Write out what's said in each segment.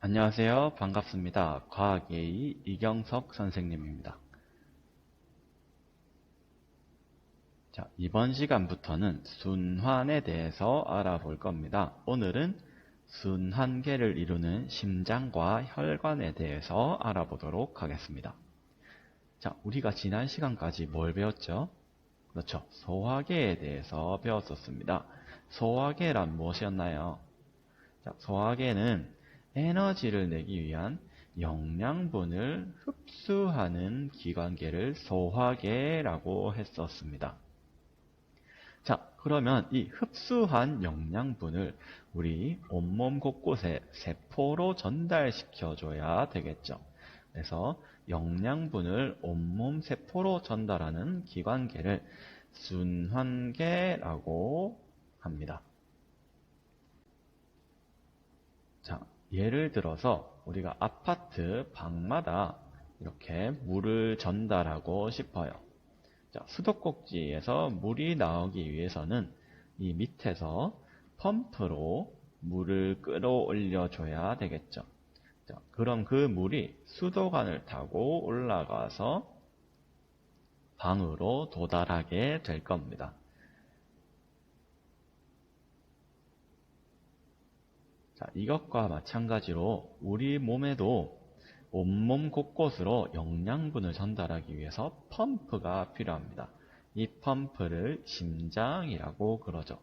안녕하세요. 반갑습니다. 과학의 이경석 선생님입니다. 자, 이번 시간부터는 순환에 대해서 알아볼 겁니다. 오늘은 순환계를 이루는 심장과 혈관에 대해서 알아보도록 하겠습니다. 자, 우리가 지난 시간까지 뭘 배웠죠? 그렇죠. 소화계에 대해서 배웠었습니다. 소화계란 무엇이었나요? 자, 소화계는 에너지를 내기 위한 영양분을 흡수하는 기관계를 소화계라고 했었습니다. 자, 그러면 이 흡수한 영양분을 우리 온몸 곳곳에 세포로 전달시켜줘야 되겠죠. 그래서 영양분을 온몸 세포로 전달하는 기관계를 순환계라고 합니다. 자, 예를 들어서 우리가 아파트 방마다 이렇게 물을 전달하고 싶어요. 자, 수도꼭지에서 물이 나오기 위해서는 이 밑에서 펌프로 물을 끌어올려 줘야 되겠죠. 자, 그럼 그 물이 수도관을 타고 올라가서 방으로 도달하게 될 겁니다. 자, 이것과 마찬가지로 우리 몸에도 온몸 곳곳으로 영양분을 전달하기 위해서 펌프가 필요합니다. 이 펌프를 심장이라고 그러죠.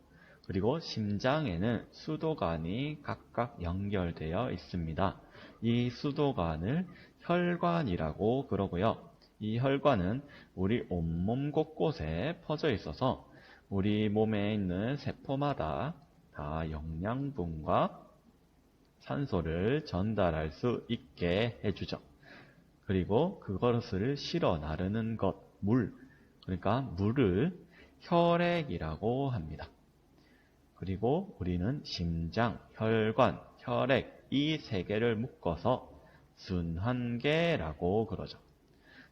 그리고 심장에는 수도관이 각각 연결되어 있습니다. 이 수도관을 혈관이라고 그러고요. 이 혈관은 우리 온몸 곳곳에 퍼져 있어서 우리 몸에 있는 세포마다 다 영양분과 산소를 전달할 수 있게 해주죠. 그리고 그것을 실어 나르는 것, 물, 그러니까 물을 혈액이라고 합니다. 그리고 우리는 심장, 혈관, 혈액 이 세 개를 묶어서 순환계라고 그러죠.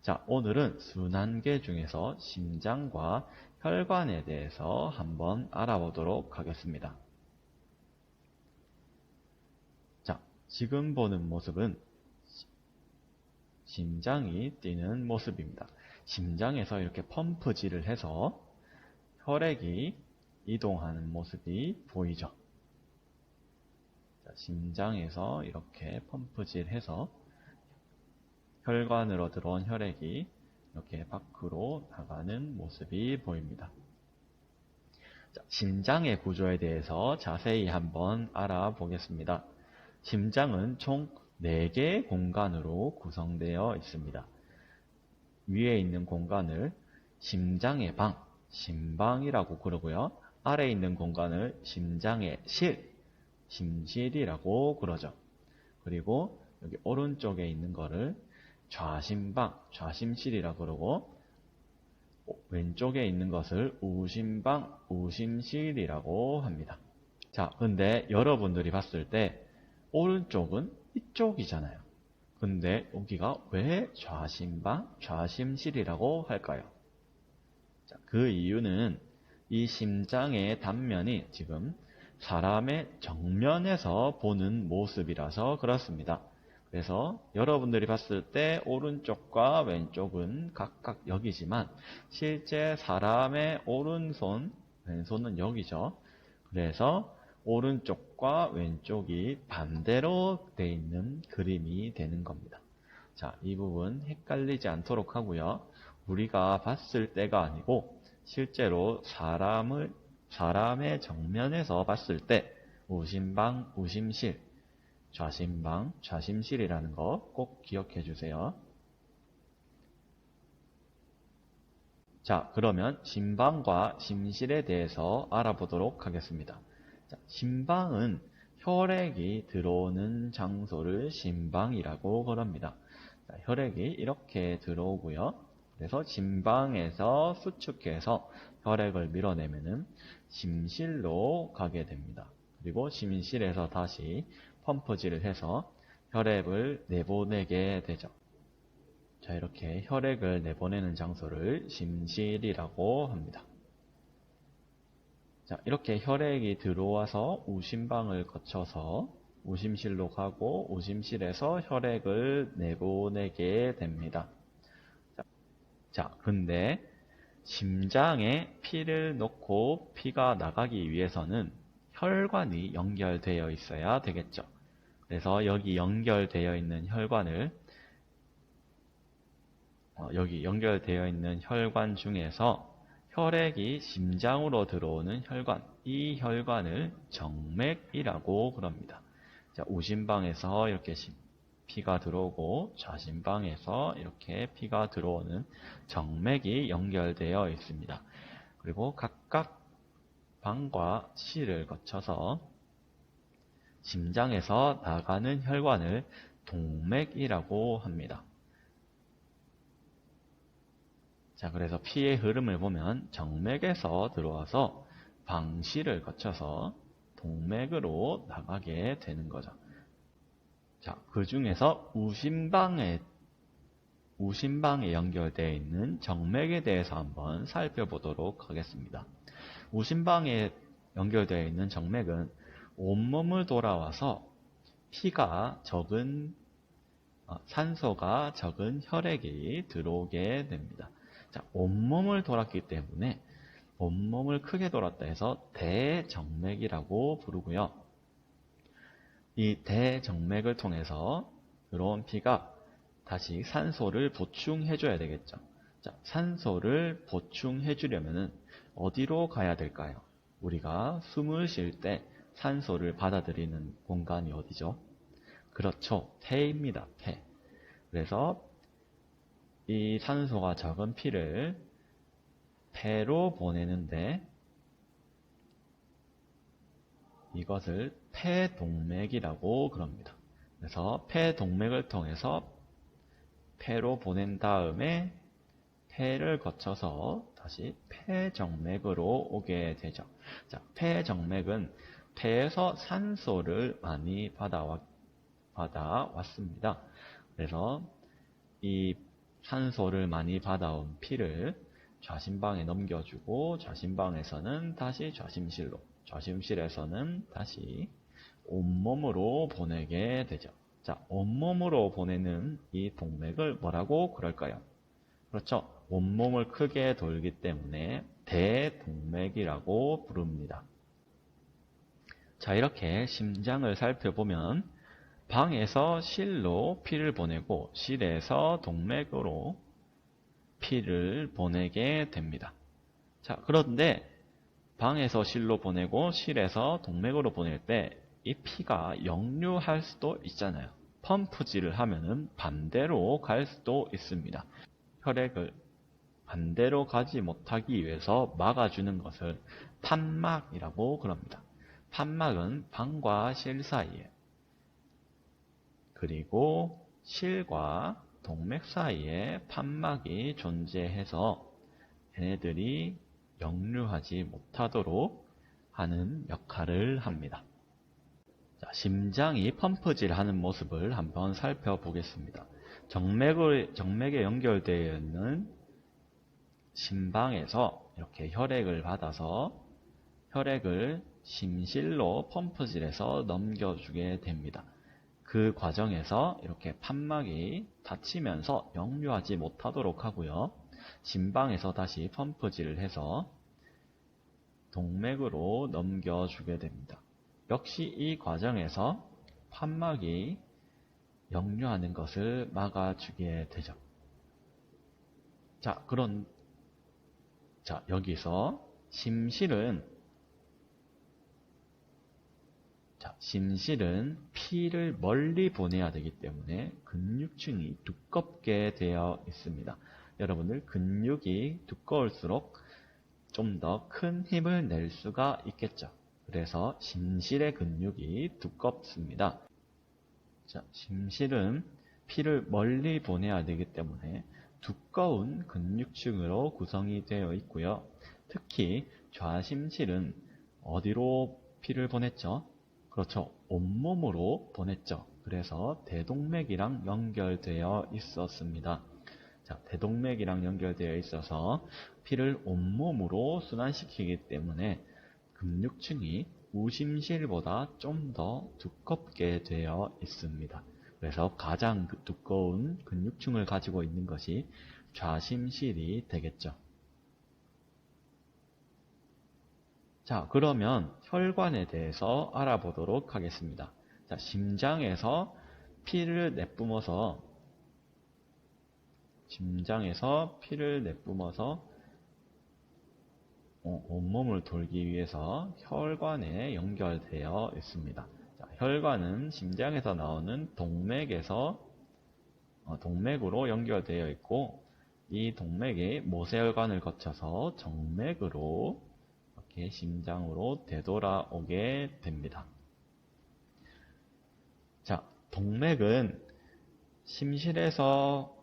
자, 오늘은 순환계 중에서 심장과 혈관에 대해서 한번 알아보도록 하겠습니다. 지금 보는 모습은 심장이 뛰는 모습입니다. 심장에서 이렇게 펌프질을 해서 혈액이 이동하는 모습이 보이죠. 자, 심장에서 이렇게 펌프질해서 혈관으로 들어온 혈액이 이렇게 밖으로 나가는 모습이 보입니다. 자, 심장의 구조에 대해서 자세히 한번 알아보겠습니다. 심장은 총 4개의 공간으로 구성되어 있습니다. 위에 있는 공간을 심장의 방, 심방이라고 그러고요. 아래에 있는 공간을 심장의 실, 심실이라고 그러죠. 그리고 여기 오른쪽에 있는 거를 좌심방, 좌심실이라고 그러고 왼쪽에 있는 것을 우심방, 우심실이라고 합니다. 자, 근데 여러분들이 봤을 때 오른쪽은 이쪽이잖아요. 근데 여기가 왜 좌심방, 좌심실이라고 할까요? 자, 그 이유는 이 심장의 단면이 지금 사람의 정면에서 보는 모습이라서 그렇습니다. 그래서 여러분들이 봤을 때 오른쪽과 왼쪽은 각각 여기지만 실제 사람의 오른손, 왼손은 여기죠. 그래서 오른쪽과 왼쪽이 반대로 되어 있는 그림이 되는 겁니다. 자, 이 부분 헷갈리지 않도록 하고요. 우리가 봤을 때가 아니고 실제로 사람의 정면에서 봤을 때 우심방, 우심실, 좌심방, 좌심실이라는 거 꼭 기억해 주세요. 자, 그러면 심방과 심실에 대해서 알아보도록 하겠습니다. 자, 심방은 혈액이 들어오는 장소를 심방이라고 그럽니다. 자, 혈액이 이렇게 들어오고요. 그래서 심방에서 수축해서 혈액을 밀어내면은 심실로 가게 됩니다. 그리고 심실에서 다시 펌프질을 해서 혈액을 내보내게 되죠. 자, 이렇게 혈액을 내보내는 장소를 심실이라고 합니다. 자, 이렇게 혈액이 들어와서 우심방을 거쳐서 우심실로 가고 우심실에서 혈액을 내보내게 됩니다. 자, 근데 심장에 피를 넣고 피가 나가기 위해서는 혈관이 연결되어 있어야 되겠죠. 그래서 여기 연결되어 있는 혈관을 여기 연결되어 있는 혈관 중에서 혈액이 심장으로 들어오는 혈관, 이 혈관을 정맥이라고 그럽니다. 자, 우심방에서 이렇게 피가 들어오고 좌심방에서 이렇게 피가 들어오는 정맥이 연결되어 있습니다. 그리고 각각 방과 실을 거쳐서 심장에서 나가는 혈관을 동맥이라고 합니다. 자, 그래서 피의 흐름을 보면 정맥에서 들어와서 방실을 거쳐서 동맥으로 나가게 되는 거죠. 자, 그 중에서 우심방에 연결되어 있는 정맥에 대해서 한번 살펴보도록 하겠습니다. 우심방에 연결되어 있는 정맥은 온몸을 돌아와서 피가 적은 산소가 적은 혈액이 들어오게 됩니다. 자, 온몸을 돌았기 때문에 온몸을 크게 돌았다 해서 대정맥이라고 부르고요. 이 대정맥을 통해서 들어온 피가 다시 산소를 보충해줘야 되겠죠. 자, 산소를 보충해주려면 어디로 가야 될까요? 우리가 숨을 쉴 때 산소를 받아들이는 공간이 어디죠? 그렇죠. 폐입니다. 폐. 그래서 이 산소가 적은 피를 폐로 보내는데 이것을 폐동맥이라고 그럽니다. 그래서 폐동맥을 통해서 폐로 보낸 다음에 폐를 거쳐서 다시 폐정맥으로 오게 되죠. 자, 폐정맥은 폐에서 산소를 많이 받아왔습니다. 그래서 이 산소를 많이 받아온 피를 좌심방에 넘겨주고 좌심방에서는 다시 좌심실로, 좌심실에서는 다시 온몸으로 보내게 되죠. 자, 온몸으로 보내는 이 동맥을 뭐라고 그럴까요? 그렇죠. 온몸을 크게 돌기 때문에 대동맥이라고 부릅니다. 자, 이렇게 심장을 살펴보면 방에서 실로 피를 보내고 실에서 동맥으로 피를 보내게 됩니다. 자, 그런데 방에서 실로 보내고 실에서 동맥으로 보낼 때 이 피가 역류할 수도 있잖아요. 펌프질을 하면은 반대로 갈 수도 있습니다. 혈액을 반대로 가지 못하기 위해서 막아주는 것을 판막이라고 그럽니다. 판막은 방과 실 사이에 그리고 실과 동맥 사이에 판막이 존재해서 얘네들이 역류하지 못하도록 하는 역할을 합니다. 자, 심장이 펌프질하는 모습을 한번 살펴보겠습니다. 정맥에 연결되어 있는 심방에서 이렇게 혈액을 받아서 혈액을 심실로 펌프질해서 넘겨주게 됩니다. 그 과정에서 이렇게 판막이 닫히면서 역류하지 못하도록 하고요. 심방에서 다시 펌프질을 해서 동맥으로 넘겨주게 됩니다. 역시 이 과정에서 판막이 역류하는 것을 막아주게 되죠. 자, 여기서 심실은 피를 멀리 보내야 되기 때문에 근육층이 두껍게 되어 있습니다. 여러분들 근육이 두꺼울수록 좀 더 큰 힘을 낼 수가 있겠죠. 그래서 심실의 근육이 두껍습니다. 자, 심실은 피를 멀리 보내야 되기 때문에 두꺼운 근육층으로 구성이 되어 있고요. 특히 좌심실은 어디로 피를 보냈죠? 그렇죠. 온몸으로 보냈죠. 그래서 대동맥이랑 연결되어 있었습니다. 자, 대동맥이랑 연결되어 있어서 피를 온몸으로 순환시키기 때문에 근육층이 우심실보다 좀 더 두껍게 되어 있습니다. 그래서 가장 두꺼운 근육층을 가지고 있는 것이 좌심실이 되겠죠. 자, 그러면 혈관에 대해서 알아보도록 하겠습니다. 자, 심장에서 피를 내뿜어서 온몸을 돌기 위해서 혈관에 연결되어 있습니다. 자, 혈관은 심장에서 나오는 동맥으로 연결되어 있고, 이 동맥이 모세혈관을 거쳐서 정맥으로 이렇게 심장으로 되돌아오게 됩니다. 자, 동맥은 심실에서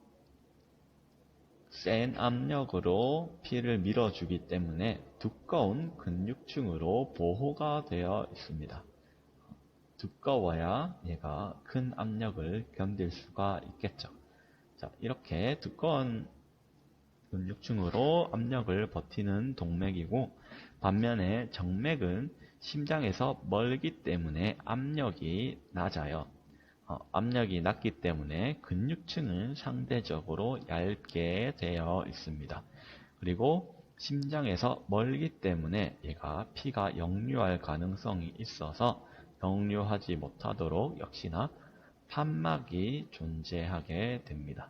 센 압력으로 피를 밀어주기 때문에 두꺼운 근육층으로 보호가 되어 있습니다. 두꺼워야 얘가 큰 압력을 견딜 수가 있겠죠. 자, 이렇게 두꺼운 근육층으로 압력을 버티는 동맥이고, 반면에 정맥은 심장에서 멀기 때문에 압력이 낮아요. 압력이 낮기 때문에 근육층은 상대적으로 얇게 되어 있습니다. 그리고 심장에서 멀기 때문에 얘가 피가 역류할 가능성이 있어서 역류하지 못하도록 역시나 판막이 존재하게 됩니다.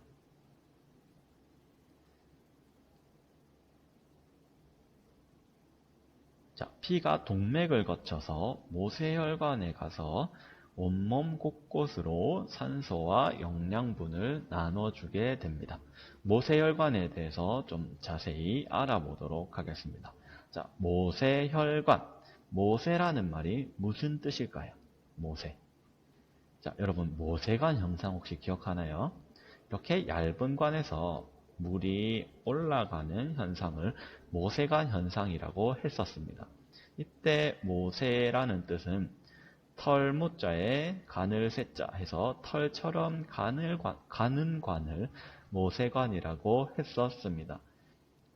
자, 피가 동맥을 거쳐서 모세혈관에 가서 온몸 곳곳으로 산소와 영양분을 나눠주게 됩니다. 모세혈관에 대해서 좀 자세히 알아보도록 하겠습니다. 자, 모세혈관. 모세라는 말이 무슨 뜻일까요? 모세. 자, 여러분, 모세관 현상 혹시 기억하나요? 이렇게 얇은 관에서 물이 올라가는 현상을 모세관 현상이라고 했었습니다. 이때 모세라는 뜻은 털무자에 간을 세자 해서 털처럼 가는 관을 모세관이라고 했었습니다.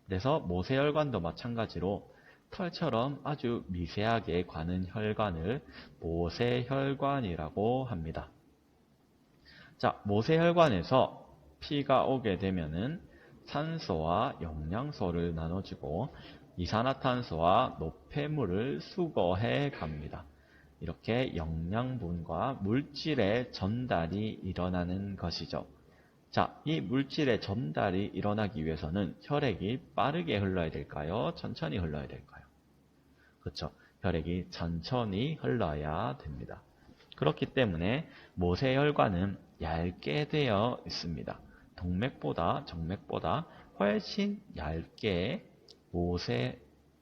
그래서 모세혈관도 마찬가지로 털처럼 아주 미세하게 가는 혈관을 모세혈관이라고 합니다. 자, 모세혈관에서 피가 오게 되면은 산소와 영양소를 나눠주고 이산화탄소와 노폐물을 수거해 갑니다. 이렇게 영양분과 물질의 전달이 일어나는 것이죠. 자, 이 물질의 전달이 일어나기 위해서는 혈액이 빠르게 흘러야 될까요? 천천히 흘러야 될까요? 그렇죠. 혈액이 천천히 흘러야 됩니다. 그렇기 때문에 모세혈관은 얇게 되어 있습니다. 정맥보다 훨씬 얇게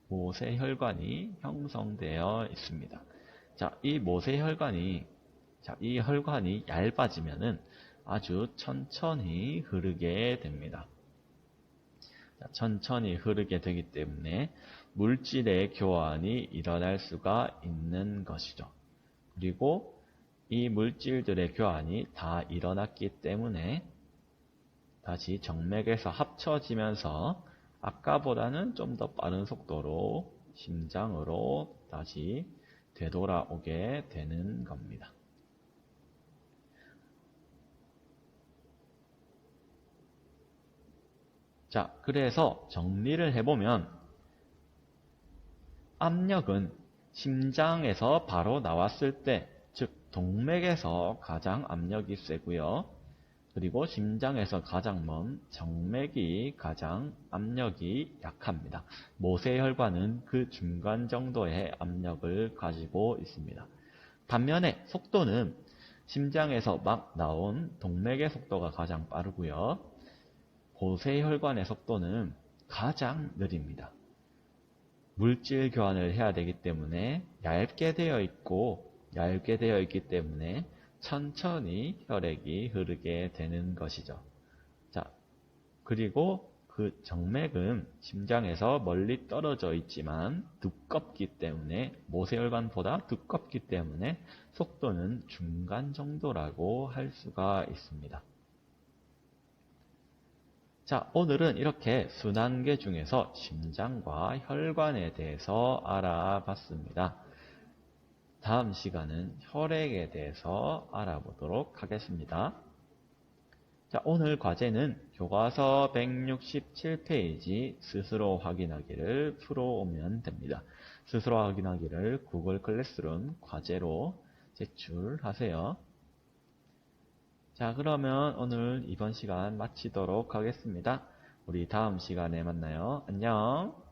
모세혈관이 형성되어 있습니다. 자, 이 혈관이 얇아지면은 아주 천천히 흐르게 됩니다. 자, 천천히 흐르게 되기 때문에 물질의 교환이 일어날 수가 있는 것이죠. 그리고 이 물질들의 교환이 다 일어났기 때문에 다시 정맥에서 합쳐지면서 아까보다는 좀 더 빠른 속도로 심장으로 다시 되돌아오게 되는 겁니다. 자, 그래서 정리를 해보면 압력은 심장에서 바로 나왔을 때, 즉 동맥에서 가장 압력이 세고요. 그리고 심장에서 가장 먼 정맥이 가장 압력이 약합니다. 모세혈관은 그 중간 정도의 압력을 가지고 있습니다. 반면에 속도는 심장에서 막 나온 동맥의 속도가 가장 빠르고요. 모세혈관의 속도는 가장 느립니다. 물질 교환을 해야 되기 때문에 얇게 되어 있기 때문에 천천히 혈액이 흐르게 되는 것이죠. 자, 그리고 그 정맥은 심장에서 멀리 떨어져 있지만 두껍기 때문에 모세혈관보다 두껍기 때문에 속도는 중간 정도라고 할 수가 있습니다. 자, 오늘은 이렇게 순환계 중에서 심장과 혈관에 대해서 알아봤습니다. 다음 시간은 혈액에 대해서 알아보도록 하겠습니다. 자, 오늘 과제는 교과서 167페이지 스스로 확인하기를 풀어오면 됩니다. 스스로 확인하기를 구글 클래스룸 과제로 제출하세요. 자, 그러면 오늘 이번 시간 마치도록 하겠습니다. 우리 다음 시간에 만나요. 안녕.